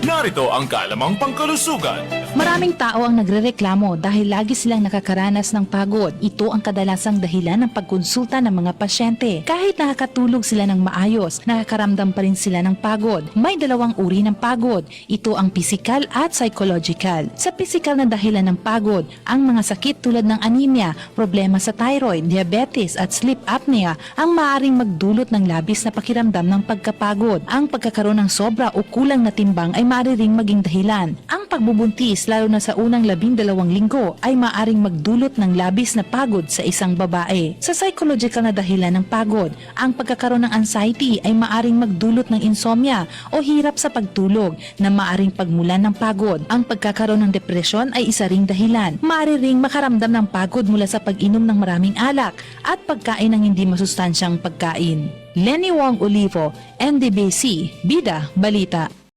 Narito ang kalamang pangkalusugan. Maraming tao ang nagrereklamo dahil lagi silang nakakaranas ng pagod. Ito ang kadalasang dahilan ng pagkonsulta ng mga pasyente. Kahit nakakatulog sila ng maayos, nakakaramdam pa rin sila ng pagod. May dalawang uri ng pagod. Ito ang physical at psychological. Sa physical na dahilan ng pagod, ang mga sakit tulad ng anemia, problema sa thyroid, diabetes at sleep apnea ang maaaring magdulot ng labis na pakiramdam ng pagkapagod. Ang pagkakaroon ng sobra o kulang na timbang ay maaari ring maging dahilan. Ang pagbubuntis, lalo na sa unang 12 linggo, ay maaaring magdulot ng labis na pagod sa isang babae. Sa psychological na dahilan ng pagod, ang pagkakaroon ng anxiety ay maaaring magdulot ng insomnia o hirap sa pagtulog na maaaring pagmulan ng pagod. Ang pagkakaroon ng depresyon ay isa ring dahilan. Maaari ring makaramdam ng pagod mula sa pag-inom ng maraming alak at pagkain ng hindi masustansyang pagkain. Lenny Wong Olivo, NDBC, Bida Balita.